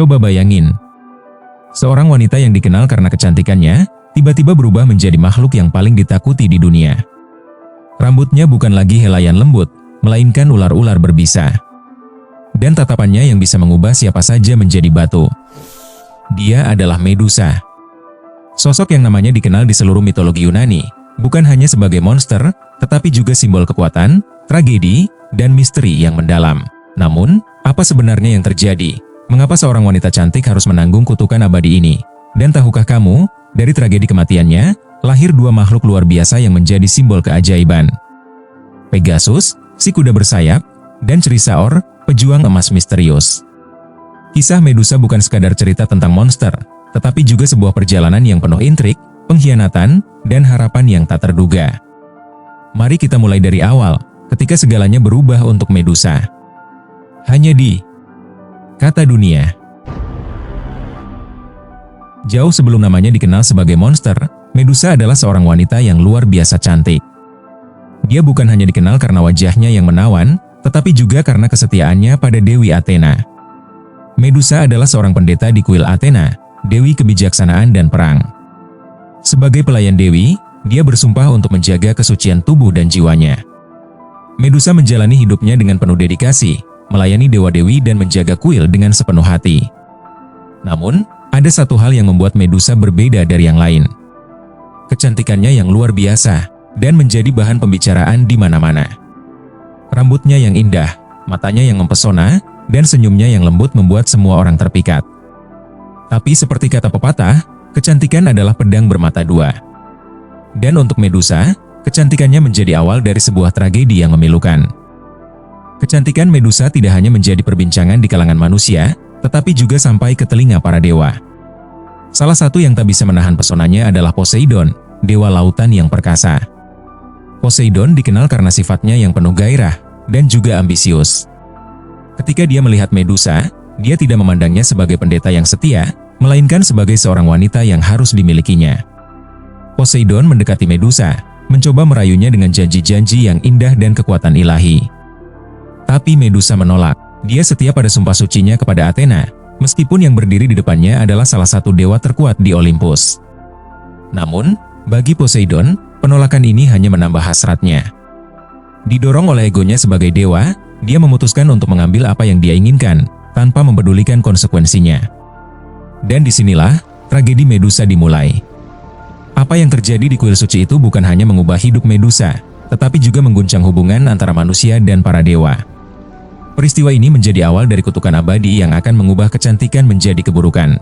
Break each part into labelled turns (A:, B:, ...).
A: Coba bayangin, seorang wanita yang dikenal karena kecantikannya, tiba-tiba berubah menjadi makhluk yang paling ditakuti di dunia. Rambutnya bukan lagi helaian lembut, melainkan ular-ular berbisa. Dan tatapannya yang bisa mengubah siapa saja menjadi batu. Dia adalah Medusa. Sosok yang namanya dikenal di seluruh mitologi Yunani, bukan hanya sebagai monster, tetapi juga simbol kekuatan, tragedi, dan misteri yang mendalam. Namun, apa sebenarnya yang terjadi? Mengapa seorang wanita cantik harus menanggung kutukan abadi ini? Dan tahukah kamu, dari tragedi kematiannya, lahir dua makhluk luar biasa yang menjadi simbol keajaiban. Pegasus, si kuda bersayap, dan Chrysaor, pejuang emas misterius. Kisah Medusa bukan sekadar cerita tentang monster, tetapi juga sebuah perjalanan yang penuh intrik, pengkhianatan, dan harapan yang tak terduga. Mari kita mulai dari awal, ketika segalanya berubah untuk Medusa. Hanya di Kata Dunia. Jauh sebelum namanya dikenal sebagai monster, Medusa adalah seorang wanita yang luar biasa cantik. Dia bukan hanya dikenal karena wajahnya yang menawan, tetapi juga karena kesetiaannya pada Dewi Athena. Medusa adalah seorang pendeta di kuil Athena, dewi kebijaksanaan dan perang. Sebagai pelayan dewi, dia bersumpah untuk menjaga kesucian tubuh dan jiwanya. Medusa menjalani hidupnya dengan penuh dedikasi, melayani dewa-dewi dan menjaga kuil dengan sepenuh hati. Namun, ada satu hal yang membuat Medusa berbeda dari yang lain. Kecantikannya yang luar biasa, dan menjadi bahan pembicaraan di mana-mana. Rambutnya yang indah, matanya yang mempesona, dan senyumnya yang lembut membuat semua orang terpikat. Tapi seperti kata pepatah, kecantikan adalah pedang bermata dua. Dan untuk Medusa, kecantikannya menjadi awal dari sebuah tragedi yang memilukan. Kecantikan Medusa tidak hanya menjadi perbincangan di kalangan manusia, tetapi juga sampai ke telinga para dewa. Salah satu yang tak bisa menahan pesonanya adalah Poseidon, dewa lautan yang perkasa. Poseidon dikenal karena sifatnya yang penuh gairah dan juga ambisius. Ketika dia melihat Medusa, dia tidak memandangnya sebagai pendeta yang setia, melainkan sebagai seorang wanita yang harus dimilikinya. Poseidon mendekati Medusa, mencoba merayunya dengan janji-janji yang indah dan kekuatan ilahi. Tapi Medusa menolak. Dia setia pada sumpah sucinya kepada Athena, meskipun yang berdiri di depannya adalah salah satu dewa terkuat di Olympus. Namun, bagi Poseidon, penolakan ini hanya menambah hasratnya. Didorong oleh egonya sebagai dewa, dia memutuskan untuk mengambil apa yang dia inginkan, tanpa mempedulikan konsekuensinya. Dan disinilah, tragedi Medusa dimulai. Apa yang terjadi di kuil suci itu bukan hanya mengubah hidup Medusa, tetapi juga mengguncang hubungan antara manusia dan para dewa. Peristiwa ini menjadi awal dari kutukan abadi yang akan mengubah kecantikan menjadi keburukan.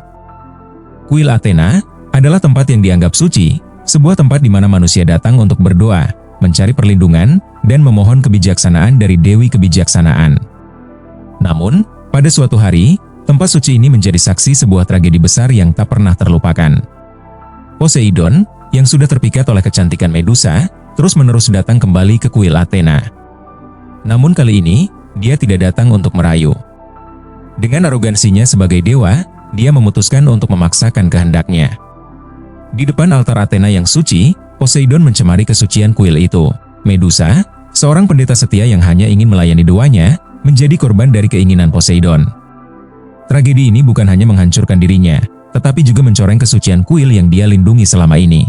A: Kuil Athena adalah tempat yang dianggap suci, sebuah tempat di mana manusia datang untuk berdoa, mencari perlindungan, dan memohon kebijaksanaan dari Dewi Kebijaksanaan. Namun, pada suatu hari, tempat suci ini menjadi saksi sebuah tragedi besar yang tak pernah terlupakan. Poseidon, yang sudah terpikat oleh kecantikan Medusa, terus-menerus datang kembali ke kuil Athena. Namun kali ini, dia tidak datang untuk merayu. Dengan arogansinya sebagai dewa, dia memutuskan untuk memaksakan kehendaknya. Di depan altar Athena yang suci, Poseidon mencemari kesucian kuil itu. Medusa, seorang pendeta setia yang hanya ingin melayani dewanya, menjadi korban dari keinginan Poseidon. Tragedi ini bukan hanya menghancurkan dirinya, tetapi juga mencoreng kesucian kuil yang dia lindungi selama ini.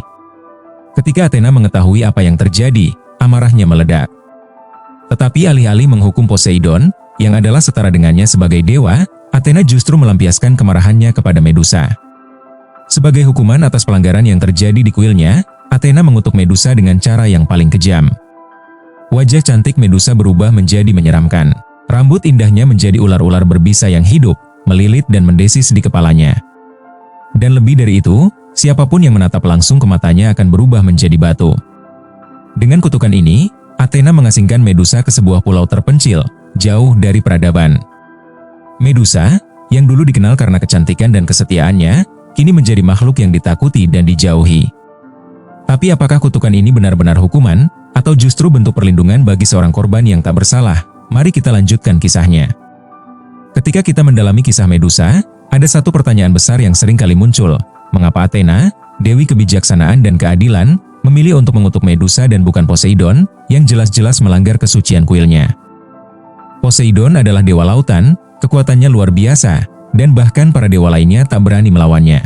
A: Ketika Athena mengetahui apa yang terjadi, amarahnya meledak. Tetapi alih-alih menghukum Poseidon, yang adalah setara dengannya sebagai dewa, Athena justru melampiaskan kemarahannya kepada Medusa. Sebagai hukuman atas pelanggaran yang terjadi di kuilnya, Athena mengutuk Medusa dengan cara yang paling kejam. Wajah cantik Medusa berubah menjadi menyeramkan. Rambut indahnya menjadi ular-ular berbisa yang hidup, melilit dan mendesis di kepalanya. Dan lebih dari itu, siapapun yang menatap langsung ke matanya akan berubah menjadi batu. Dengan kutukan ini, Athena mengasingkan Medusa ke sebuah pulau terpencil, jauh dari peradaban. Medusa, yang dulu dikenal karena kecantikan dan kesetiaannya, kini menjadi makhluk yang ditakuti dan dijauhi. Tapi apakah kutukan ini benar-benar hukuman, atau justru bentuk perlindungan bagi seorang korban yang tak bersalah? Mari kita lanjutkan kisahnya. Ketika kita mendalami kisah Medusa, ada satu pertanyaan besar yang sering kali muncul. Mengapa Athena, Dewi Kebijaksanaan dan Keadilan, memilih untuk mengutuk Medusa dan bukan Poseidon, yang jelas-jelas melanggar kesucian kuilnya? Poseidon adalah dewa lautan, kekuatannya luar biasa, dan bahkan para dewa lainnya tak berani melawannya.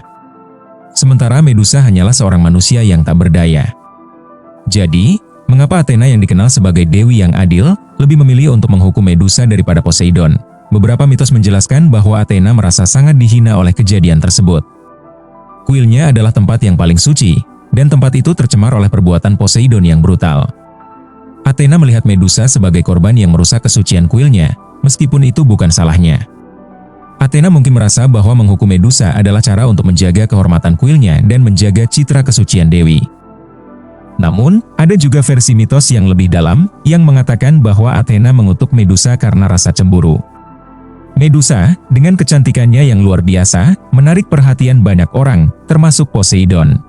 A: Sementara Medusa hanyalah seorang manusia yang tak berdaya. Jadi, mengapa Athena yang dikenal sebagai dewi yang adil, lebih memilih untuk menghukum Medusa daripada Poseidon? Beberapa mitos menjelaskan bahwa Athena merasa sangat dihina oleh kejadian tersebut. Kuilnya adalah tempat yang paling suci, dan tempat itu tercemar oleh perbuatan Poseidon yang brutal. Athena melihat Medusa sebagai korban yang merusak kesucian kuilnya, meskipun itu bukan salahnya. Athena mungkin merasa bahwa menghukum Medusa adalah cara untuk menjaga kehormatan kuilnya dan menjaga citra kesucian dewi. Namun, ada juga versi mitos yang lebih dalam yang mengatakan bahwa Athena mengutuk Medusa karena rasa cemburu. Medusa, dengan kecantikannya yang luar biasa, menarik perhatian banyak orang, termasuk Poseidon.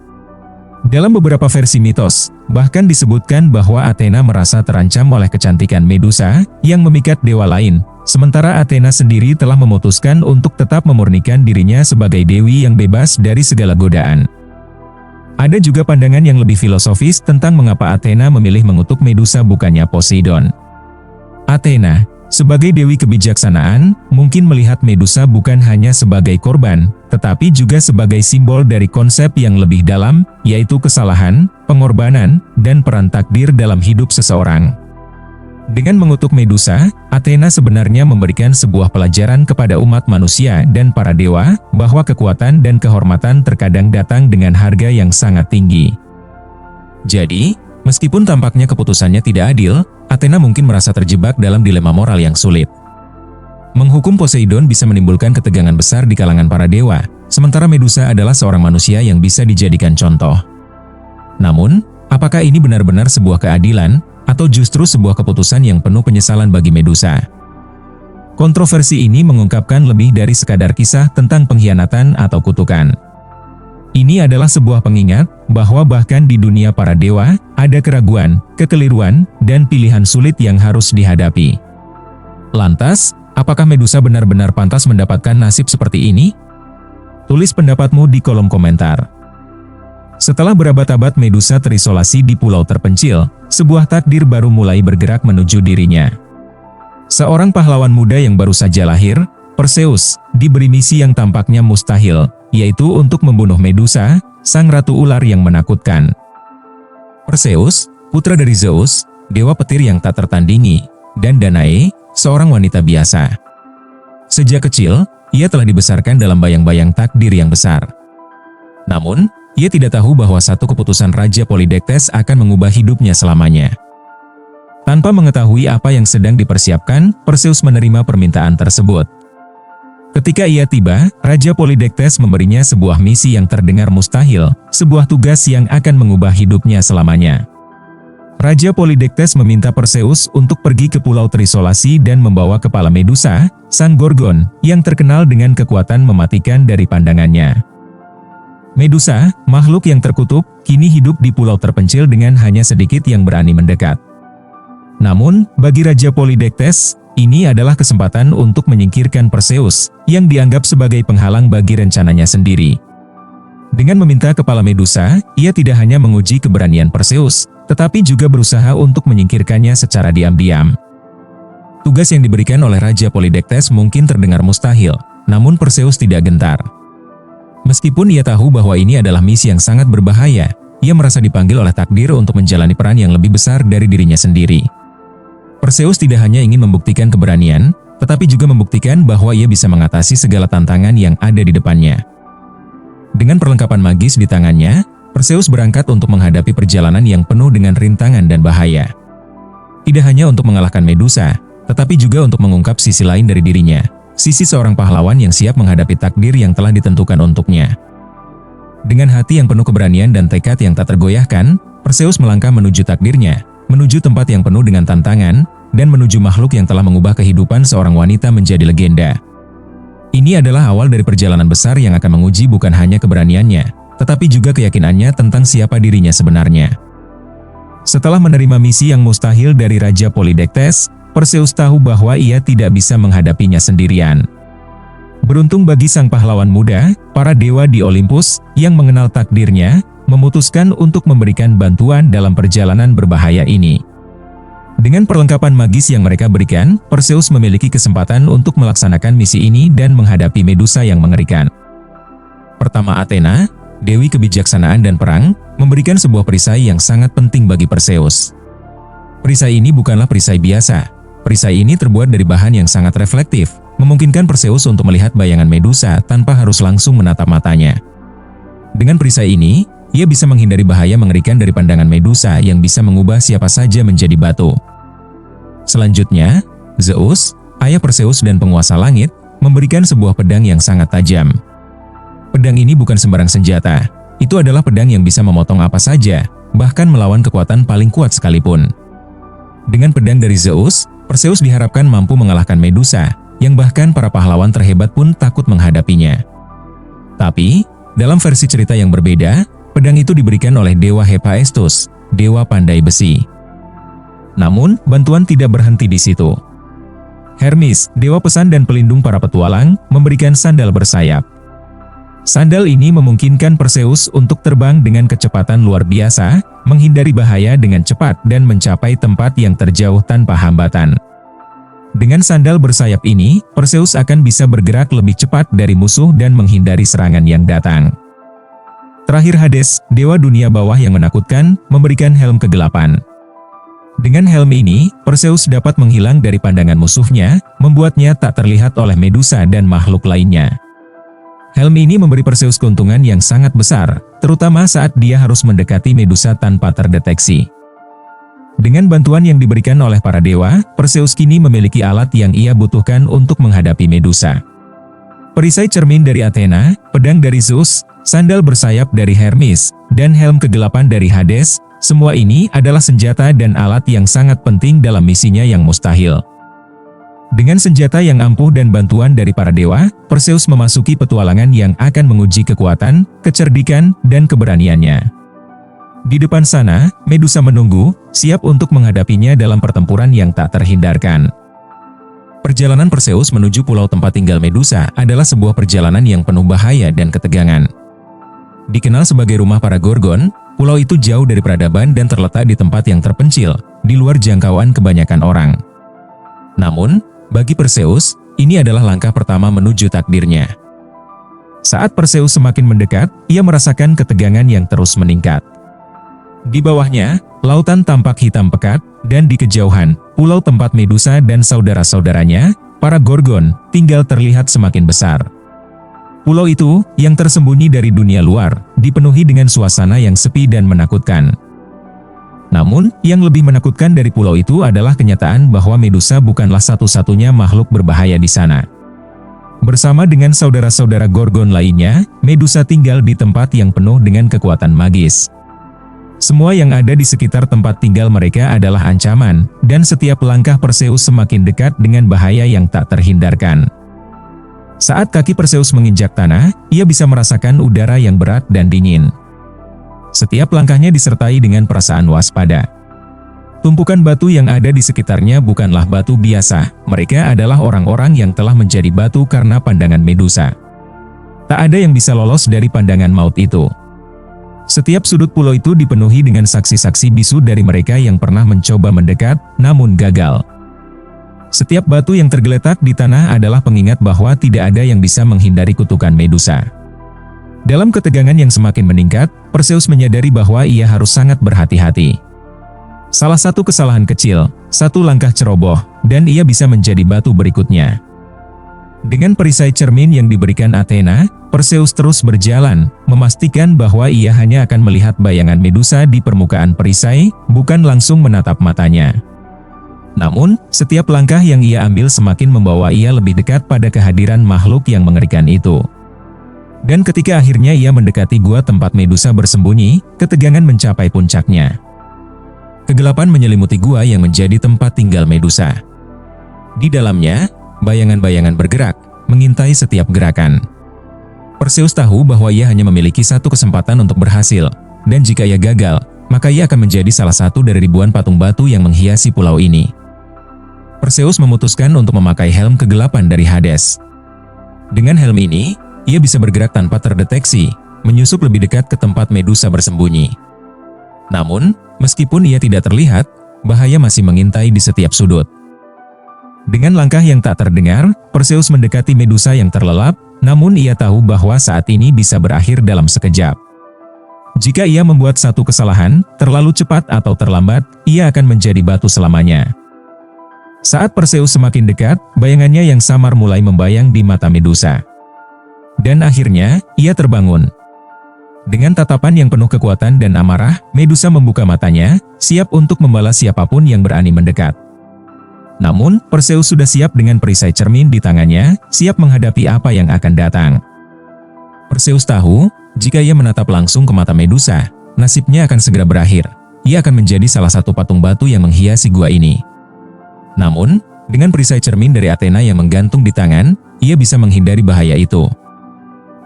A: Dalam beberapa versi mitos, bahkan disebutkan bahwa Athena merasa terancam oleh kecantikan Medusa yang memikat dewa lain, sementara Athena sendiri telah memutuskan untuk tetap memurnikan dirinya sebagai dewi yang bebas dari segala godaan. Ada juga pandangan yang lebih filosofis tentang mengapa Athena memilih mengutuk Medusa bukannya Poseidon. Athena, sebagai dewi kebijaksanaan, mungkin melihat Medusa bukan hanya sebagai korban, tetapi juga sebagai simbol dari konsep yang lebih dalam, yaitu kesalahan, pengorbanan, dan peran takdir dalam hidup seseorang. Dengan mengutuk Medusa, Athena sebenarnya memberikan sebuah pelajaran kepada umat manusia dan para dewa, bahwa kekuatan dan kehormatan terkadang datang dengan harga yang sangat tinggi. Jadi, meskipun tampaknya keputusannya tidak adil, Athena mungkin merasa terjebak dalam dilema moral yang sulit. Menghukum Poseidon bisa menimbulkan ketegangan besar di kalangan para dewa, sementara Medusa adalah seorang manusia yang bisa dijadikan contoh. Namun, apakah ini benar-benar sebuah keadilan, atau justru sebuah keputusan yang penuh penyesalan bagi Medusa? Kontroversi ini mengungkapkan lebih dari sekadar kisah tentang pengkhianatan atau kutukan. Ini adalah sebuah pengingat bahwa bahkan di dunia para dewa, ada keraguan, kekeliruan, dan pilihan sulit yang harus dihadapi. Lantas, apakah Medusa benar-benar pantas mendapatkan nasib seperti ini? Tulis pendapatmu di kolom komentar. Setelah berabad-abad Medusa terisolasi di pulau terpencil, sebuah takdir baru mulai bergerak menuju dirinya. Seorang pahlawan muda yang baru saja lahir, Perseus, diberi misi yang tampaknya mustahil, yaitu untuk membunuh Medusa, sang ratu ular yang menakutkan. Perseus, putra dari Zeus, dewa petir yang tak tertandingi, dan Danae, seorang wanita biasa. Sejak kecil, ia telah dibesarkan dalam bayang-bayang takdir yang besar. Namun, ia tidak tahu bahwa satu keputusan Raja Polydectes akan mengubah hidupnya selamanya. Tanpa mengetahui apa yang sedang dipersiapkan, Perseus menerima permintaan tersebut. Ketika ia tiba, Raja Polydectes memberinya sebuah misi yang terdengar mustahil, sebuah tugas yang akan mengubah hidupnya selamanya. Raja Polydectes meminta Perseus untuk pergi ke pulau terisolasi dan membawa kepala Medusa, sang Gorgon, yang terkenal dengan kekuatan mematikan dari pandangannya. Medusa, makhluk yang terkutuk, kini hidup di pulau terpencil dengan hanya sedikit yang berani mendekat. Namun, bagi Raja Polydectes, ini adalah kesempatan untuk menyingkirkan Perseus, yang dianggap sebagai penghalang bagi rencananya sendiri. Dengan meminta kepala Medusa, ia tidak hanya menguji keberanian Perseus, tetapi juga berusaha untuk menyingkirkannya secara diam-diam. Tugas yang diberikan oleh Raja Polydectes mungkin terdengar mustahil, namun Perseus tidak gentar. Meskipun ia tahu bahwa ini adalah misi yang sangat berbahaya, ia merasa dipanggil oleh takdir untuk menjalani peran yang lebih besar dari dirinya sendiri. Perseus tidak hanya ingin membuktikan keberanian, tetapi juga membuktikan bahwa ia bisa mengatasi segala tantangan yang ada di depannya. Dengan perlengkapan magis di tangannya, Perseus berangkat untuk menghadapi perjalanan yang penuh dengan rintangan dan bahaya. Tidak hanya untuk mengalahkan Medusa, tetapi juga untuk mengungkap sisi lain dari dirinya. Sisi seorang pahlawan yang siap menghadapi takdir yang telah ditentukan untuknya. Dengan hati yang penuh keberanian dan tekad yang tak tergoyahkan, Perseus melangkah menuju takdirnya, menuju tempat yang penuh dengan tantangan, dan menuju makhluk yang telah mengubah kehidupan seorang wanita menjadi legenda. Ini adalah awal dari perjalanan besar yang akan menguji bukan hanya keberaniannya, tetapi juga keyakinannya tentang siapa dirinya sebenarnya. Setelah menerima misi yang mustahil dari Raja Polydectes, Perseus tahu bahwa ia tidak bisa menghadapinya sendirian. Beruntung bagi sang pahlawan muda, para dewa di Olympus yang mengenal takdirnya, memutuskan untuk memberikan bantuan dalam perjalanan berbahaya ini. Dengan perlengkapan magis yang mereka berikan, Perseus memiliki kesempatan untuk melaksanakan misi ini dan menghadapi Medusa yang mengerikan. Pertama, Athena, dewi kebijaksanaan dan perang, memberikan sebuah perisai yang sangat penting bagi Perseus. Perisai ini bukanlah perisai biasa. Perisai ini terbuat dari bahan yang sangat reflektif, memungkinkan Perseus untuk melihat bayangan Medusa tanpa harus langsung menatap matanya. Dengan perisai ini, ia bisa menghindari bahaya mengerikan dari pandangan Medusa yang bisa mengubah siapa saja menjadi batu. Selanjutnya, Zeus, ayah Perseus dan penguasa langit, memberikan sebuah pedang yang sangat tajam. Pedang ini bukan sembarang senjata, itu adalah pedang yang bisa memotong apa saja, bahkan melawan kekuatan paling kuat sekalipun. Dengan pedang dari Zeus, Perseus diharapkan mampu mengalahkan Medusa, yang bahkan para pahlawan terhebat pun takut menghadapinya. Tapi, dalam versi cerita yang berbeda, pedang itu diberikan oleh Dewa Hephaestus, dewa pandai besi. Namun, bantuan tidak berhenti di situ. Hermes, dewa pesan dan pelindung para petualang, memberikan sandal bersayap. Sandal ini memungkinkan Perseus untuk terbang dengan kecepatan luar biasa, menghindari bahaya dengan cepat dan mencapai tempat yang terjauh tanpa hambatan. Dengan sandal bersayap ini, Perseus akan bisa bergerak lebih cepat dari musuh dan menghindari serangan yang datang. Terakhir, Hades, dewa dunia bawah yang menakutkan, memberikan helm kegelapan. Dengan helm ini, Perseus dapat menghilang dari pandangan musuhnya, membuatnya tak terlihat oleh Medusa dan makhluk lainnya. Helm ini memberi Perseus keuntungan yang sangat besar, terutama saat dia harus mendekati Medusa tanpa terdeteksi. Dengan bantuan yang diberikan oleh para dewa, Perseus kini memiliki alat yang ia butuhkan untuk menghadapi Medusa. Perisai cermin dari Athena, pedang dari Zeus, sandal bersayap dari Hermes, dan helm kegelapan dari Hades, semua ini adalah senjata dan alat yang sangat penting dalam misinya yang mustahil. Dengan senjata yang ampuh dan bantuan dari para dewa, Perseus memasuki petualangan yang akan menguji kekuatan, kecerdikan, dan keberaniannya. Di depan sana, Medusa menunggu, siap untuk menghadapinya dalam pertempuran yang tak terhindarkan. Perjalanan Perseus menuju pulau tempat tinggal Medusa adalah sebuah perjalanan yang penuh bahaya dan ketegangan. Dikenal sebagai rumah para Gorgon, pulau itu jauh dari peradaban dan terletak di tempat yang terpencil, di luar jangkauan kebanyakan orang. Namun, bagi Perseus, ini adalah langkah pertama menuju takdirnya. Saat Perseus semakin mendekat, ia merasakan ketegangan yang terus meningkat. Di bawahnya, lautan tampak hitam pekat, dan di kejauhan, pulau tempat Medusa dan saudara-saudaranya, para Gorgon, tinggal terlihat semakin besar. Pulau itu, yang tersembunyi dari dunia luar, dipenuhi dengan suasana yang sepi dan menakutkan. Namun, yang lebih menakutkan dari pulau itu adalah kenyataan bahwa Medusa bukanlah satu-satunya makhluk berbahaya di sana. Bersama dengan saudara-saudara Gorgon lainnya, Medusa tinggal di tempat yang penuh dengan kekuatan magis. Semua yang ada di sekitar tempat tinggal mereka adalah ancaman, dan setiap langkah Perseus semakin dekat dengan bahaya yang tak terhindarkan. Saat kaki Perseus menginjak tanah, ia bisa merasakan udara yang berat dan dingin. Setiap langkahnya disertai dengan perasaan waspada. Tumpukan batu yang ada di sekitarnya bukanlah batu biasa, mereka adalah orang-orang yang telah menjadi batu karena pandangan Medusa. Tak ada yang bisa lolos dari pandangan maut itu. Setiap sudut pulau itu dipenuhi dengan saksi-saksi bisu dari mereka yang pernah mencoba mendekat, namun gagal. Setiap batu yang tergeletak di tanah adalah pengingat bahwa tidak ada yang bisa menghindari kutukan Medusa. Dalam ketegangan yang semakin meningkat, Perseus menyadari bahwa ia harus sangat berhati-hati. Salah satu kesalahan kecil, satu langkah ceroboh, dan ia bisa menjadi batu berikutnya. Dengan perisai cermin yang diberikan Athena, Perseus terus berjalan, memastikan bahwa ia hanya akan melihat bayangan Medusa di permukaan perisai, bukan langsung menatap matanya. Namun, setiap langkah yang ia ambil semakin membawa ia lebih dekat pada kehadiran makhluk yang mengerikan itu. Dan ketika akhirnya ia mendekati gua tempat Medusa bersembunyi, ketegangan mencapai puncaknya. Kegelapan menyelimuti gua yang menjadi tempat tinggal Medusa. Di dalamnya, bayangan-bayangan bergerak, mengintai setiap gerakan. Perseus tahu bahwa ia hanya memiliki satu kesempatan untuk berhasil, dan jika ia gagal, maka ia akan menjadi salah satu dari ribuan patung batu yang menghiasi pulau ini. Perseus memutuskan untuk memakai helm kegelapan dari Hades. Dengan helm ini, ia bisa bergerak tanpa terdeteksi, menyusup lebih dekat ke tempat Medusa bersembunyi. Namun, meskipun ia tidak terlihat, bahaya masih mengintai di setiap sudut. Dengan langkah yang tak terdengar, Perseus mendekati Medusa yang terlelap, namun ia tahu bahwa saat ini bisa berakhir dalam sekejap. Jika ia membuat satu kesalahan, terlalu cepat atau terlambat, ia akan menjadi batu selamanya. Saat Perseus semakin dekat, bayangannya yang samar mulai membayang di mata Medusa. Dan akhirnya, ia terbangun. Dengan tatapan yang penuh kekuatan dan amarah, Medusa membuka matanya, siap untuk membalas siapapun yang berani mendekat. Namun, Perseus sudah siap dengan perisai cermin di tangannya, siap menghadapi apa yang akan datang. Perseus tahu, jika ia menatap langsung ke mata Medusa, nasibnya akan segera berakhir. Ia akan menjadi salah satu patung batu yang menghiasi gua ini. Namun, dengan perisai cermin dari Athena yang menggantung di tangan, ia bisa menghindari bahaya itu.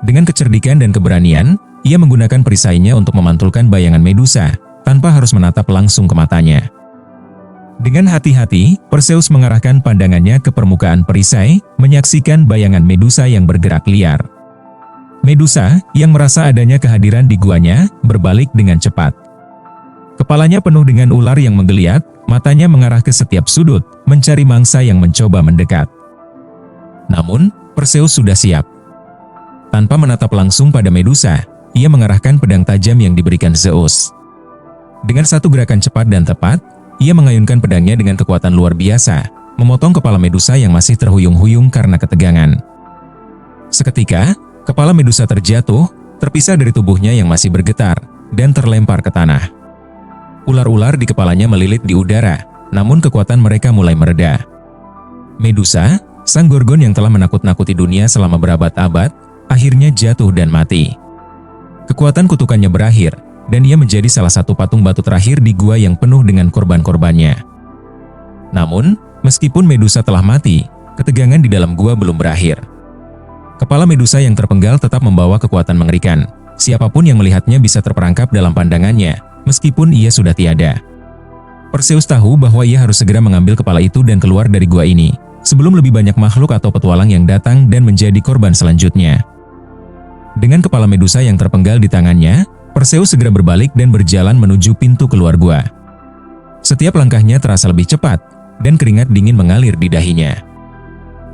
A: Dengan kecerdikan dan keberanian, ia menggunakan perisainya untuk memantulkan bayangan Medusa, tanpa harus menatap langsung ke matanya. Dengan hati-hati, Perseus mengarahkan pandangannya ke permukaan perisai, menyaksikan bayangan Medusa yang bergerak liar. Medusa, yang merasa adanya kehadiran di guanya, berbalik dengan cepat. Kepalanya penuh dengan ular yang menggeliat, matanya mengarah ke setiap sudut, mencari mangsa yang mencoba mendekat. Namun, Perseus sudah siap. Tanpa menatap langsung pada Medusa, ia mengarahkan pedang tajam yang diberikan Zeus. Dengan satu gerakan cepat dan tepat, ia mengayunkan pedangnya dengan kekuatan luar biasa, memotong kepala Medusa yang masih terhuyung-huyung karena ketegangan. Seketika, kepala Medusa terjatuh, terpisah dari tubuhnya yang masih bergetar, dan terlempar ke tanah. Ular-ular di kepalanya melilit di udara, namun kekuatan mereka mulai mereda. Medusa, sang Gorgon yang telah menakut-nakuti dunia selama berabad-abad, akhirnya jatuh dan mati. Kekuatan kutukannya berakhir, dan ia menjadi salah satu patung batu terakhir di gua yang penuh dengan korban-korbannya. Namun, meskipun Medusa telah mati, ketegangan di dalam gua belum berakhir. Kepala Medusa yang terpenggal tetap membawa kekuatan mengerikan. Siapapun yang melihatnya bisa terperangkap dalam pandangannya, meskipun ia sudah tiada. Perseus tahu bahwa ia harus segera mengambil kepala itu dan keluar dari gua ini, sebelum lebih banyak makhluk atau petualang yang datang dan menjadi korban selanjutnya. Dengan kepala Medusa yang terpenggal di tangannya, Perseus segera berbalik dan berjalan menuju pintu keluar gua. Setiap langkahnya terasa lebih cepat, dan keringat dingin mengalir di dahinya.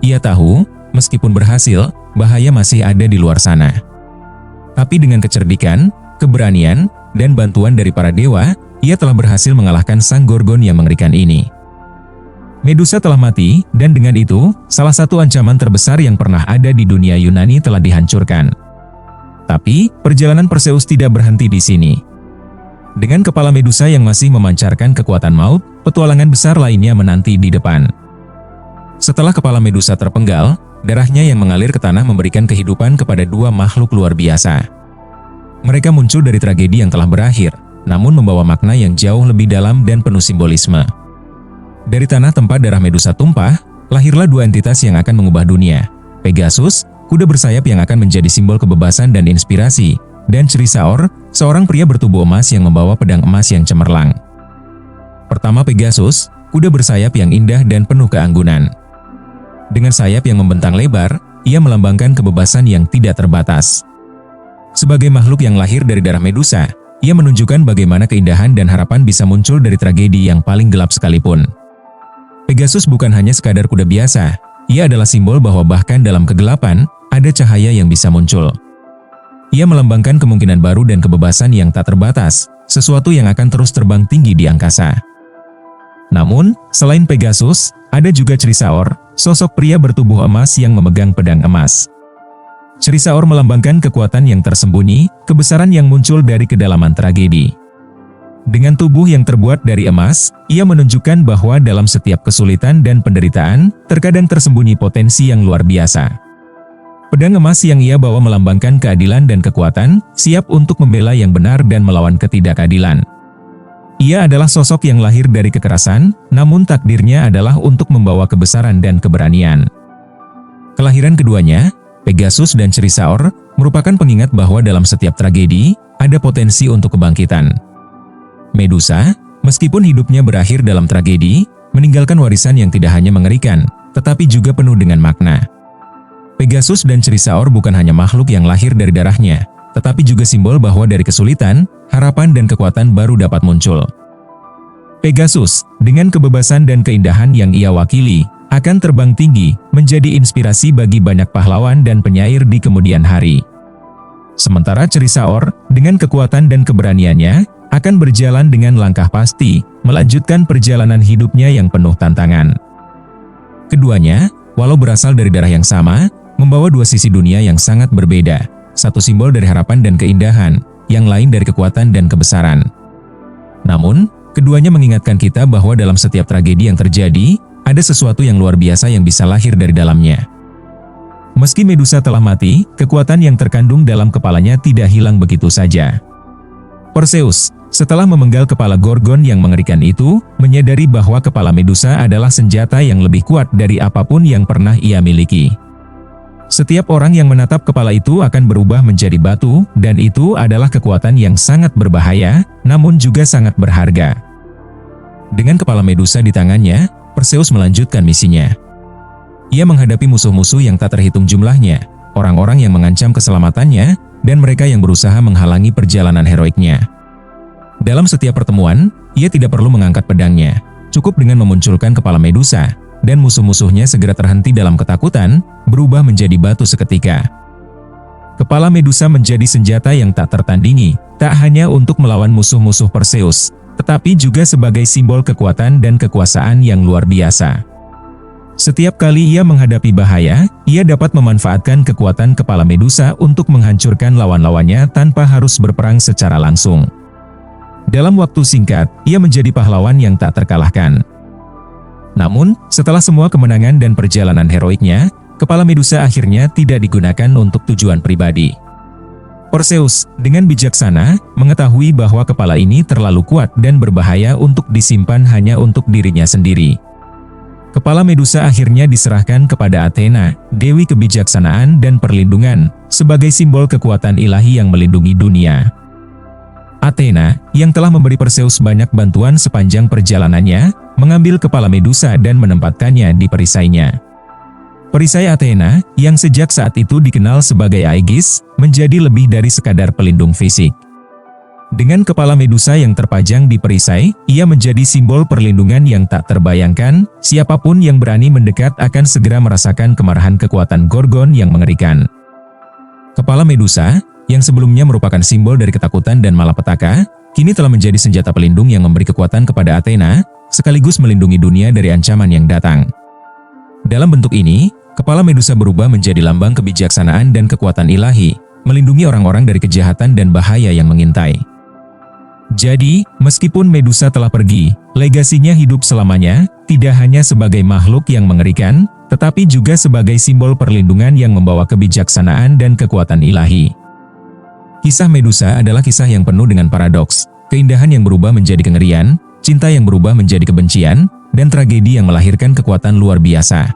A: Ia tahu, meskipun berhasil, bahaya masih ada di luar sana. Tapi dengan kecerdikan, keberanian, dan bantuan dari para dewa, ia telah berhasil mengalahkan sang Gorgon yang mengerikan ini. Medusa telah mati, dan dengan itu, salah satu ancaman terbesar yang pernah ada di dunia Yunani telah dihancurkan. Tapi, perjalanan Perseus tidak berhenti di sini. Dengan kepala Medusa yang masih memancarkan kekuatan maut, petualangan besar lainnya menanti di depan. Setelah kepala Medusa terpenggal, darahnya yang mengalir ke tanah memberikan kehidupan kepada dua makhluk luar biasa. Mereka muncul dari tragedi yang telah berakhir, namun membawa makna yang jauh lebih dalam dan penuh simbolisme. Dari tanah tempat darah Medusa tumpah, lahirlah dua entitas yang akan mengubah dunia. Pegasus, kuda bersayap yang akan menjadi simbol kebebasan dan inspirasi, dan Chrysaor, seorang pria bertubuh emas yang membawa pedang emas yang cemerlang. Pertama Pegasus, kuda bersayap yang indah dan penuh keanggunan. Dengan sayap yang membentang lebar, ia melambangkan kebebasan yang tidak terbatas. Sebagai makhluk yang lahir dari darah Medusa, ia menunjukkan bagaimana keindahan dan harapan bisa muncul dari tragedi yang paling gelap sekalipun. Pegasus bukan hanya sekadar kuda biasa, ia adalah simbol bahwa bahkan dalam kegelapan, ada cahaya yang bisa muncul. Ia melambangkan kemungkinan baru dan kebebasan yang tak terbatas, sesuatu yang akan terus terbang tinggi di angkasa. Namun, selain Pegasus, ada juga Chrysaor, sosok pria bertubuh emas yang memegang pedang emas. Chrysaor melambangkan kekuatan yang tersembunyi, kebesaran yang muncul dari kedalaman tragedi. Dengan tubuh yang terbuat dari emas, ia menunjukkan bahwa dalam setiap kesulitan dan penderitaan, terkadang tersembunyi potensi yang luar biasa. Pedang emas yang ia bawa melambangkan keadilan dan kekuatan, siap untuk membela yang benar dan melawan ketidakadilan. Ia adalah sosok yang lahir dari kekerasan, namun takdirnya adalah untuk membawa kebesaran dan keberanian. Kelahiran keduanya, Pegasus dan Chrysaor, merupakan pengingat bahwa dalam setiap tragedi, ada potensi untuk kebangkitan. Medusa, meskipun hidupnya berakhir dalam tragedi, meninggalkan warisan yang tidak hanya mengerikan, tetapi juga penuh dengan makna. Pegasus dan Chrysaor bukan hanya makhluk yang lahir dari darahnya, tetapi juga simbol bahwa dari kesulitan, harapan dan kekuatan baru dapat muncul. Pegasus, dengan kebebasan dan keindahan yang ia wakili, akan terbang tinggi, menjadi inspirasi bagi banyak pahlawan dan penyair di kemudian hari. Sementara Chrysaor, dengan kekuatan dan keberaniannya, akan berjalan dengan langkah pasti, melanjutkan perjalanan hidupnya yang penuh tantangan. Keduanya, walau berasal dari darah yang sama, membawa dua sisi dunia yang sangat berbeda, satu simbol dari harapan dan keindahan, yang lain dari kekuatan dan kebesaran. Namun, keduanya mengingatkan kita bahwa dalam setiap tragedi yang terjadi, ada sesuatu yang luar biasa yang bisa lahir dari dalamnya. Meski Medusa telah mati, kekuatan yang terkandung dalam kepalanya tidak hilang begitu saja. Perseus, setelah memenggal kepala Gorgon yang mengerikan itu, menyadari bahwa kepala Medusa adalah senjata yang lebih kuat dari apapun yang pernah ia miliki. Setiap orang yang menatap kepala itu akan berubah menjadi batu, dan itu adalah kekuatan yang sangat berbahaya, namun juga sangat berharga. Dengan kepala Medusa di tangannya, Perseus melanjutkan misinya. Ia menghadapi musuh-musuh yang tak terhitung jumlahnya, orang-orang yang mengancam keselamatannya, dan mereka yang berusaha menghalangi perjalanan heroiknya. Dalam setiap pertemuan, ia tidak perlu mengangkat pedangnya, cukup dengan memunculkan kepala Medusa, dan musuh-musuhnya segera terhenti dalam ketakutan, berubah menjadi batu seketika. Kepala Medusa menjadi senjata yang tak tertandingi, tak hanya untuk melawan musuh-musuh Perseus, tetapi juga sebagai simbol kekuatan dan kekuasaan yang luar biasa. Setiap kali ia menghadapi bahaya, ia dapat memanfaatkan kekuatan kepala Medusa untuk menghancurkan lawan-lawannya tanpa harus berperang secara langsung. Dalam waktu singkat, ia menjadi pahlawan yang tak terkalahkan. Namun, setelah semua kemenangan dan perjalanan heroiknya, kepala Medusa akhirnya tidak digunakan untuk tujuan pribadi. Perseus, dengan bijaksana, mengetahui bahwa kepala ini terlalu kuat dan berbahaya untuk disimpan hanya untuk dirinya sendiri. Kepala Medusa akhirnya diserahkan kepada Athena, dewi kebijaksanaan dan perlindungan, sebagai simbol kekuatan ilahi yang melindungi dunia. Athena, yang telah memberi Perseus banyak bantuan sepanjang perjalanannya, mengambil kepala Medusa dan menempatkannya di perisainya. Perisai Athena, yang sejak saat itu dikenal sebagai Aegis, menjadi lebih dari sekadar pelindung fisik. Dengan kepala Medusa yang terpajang di perisai, ia menjadi simbol perlindungan yang tak terbayangkan, siapapun yang berani mendekat akan segera merasakan kemarahan kekuatan Gorgon yang mengerikan. Kepala Medusa, yang sebelumnya merupakan simbol dari ketakutan dan malapetaka, kini telah menjadi senjata pelindung yang memberi kekuatan kepada Athena, sekaligus melindungi dunia dari ancaman yang datang. Dalam bentuk ini, kepala Medusa berubah menjadi lambang kebijaksanaan dan kekuatan ilahi, melindungi orang-orang dari kejahatan dan bahaya yang mengintai. Jadi, meskipun Medusa telah pergi, legasinya hidup selamanya, tidak hanya sebagai makhluk yang mengerikan, tetapi juga sebagai simbol perlindungan yang membawa kebijaksanaan dan kekuatan ilahi. Kisah Medusa adalah kisah yang penuh dengan paradoks, keindahan yang berubah menjadi kengerian, cinta yang berubah menjadi kebencian, dan tragedi yang melahirkan kekuatan luar biasa.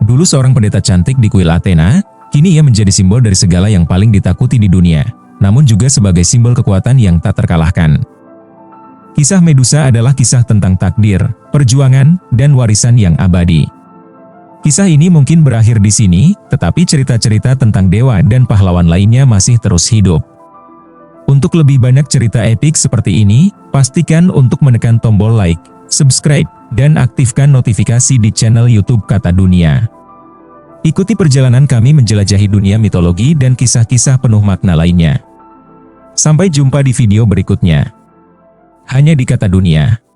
A: Dulu seorang pendeta cantik di kuil Athena, kini ia menjadi simbol dari segala yang paling ditakuti di dunia, namun juga sebagai simbol kekuatan yang tak terkalahkan. Kisah Medusa adalah kisah tentang takdir, perjuangan, dan warisan yang abadi. Kisah ini mungkin berakhir di sini, tetapi cerita-cerita tentang dewa dan pahlawan lainnya masih terus hidup. Untuk lebih banyak cerita epik seperti ini, pastikan untuk menekan tombol like, subscribe, dan aktifkan notifikasi di channel YouTube Kata Dunia. Ikuti perjalanan kami menjelajahi dunia mitologi dan kisah-kisah penuh makna lainnya. Sampai jumpa di video berikutnya. Hanya di Kata Dunia.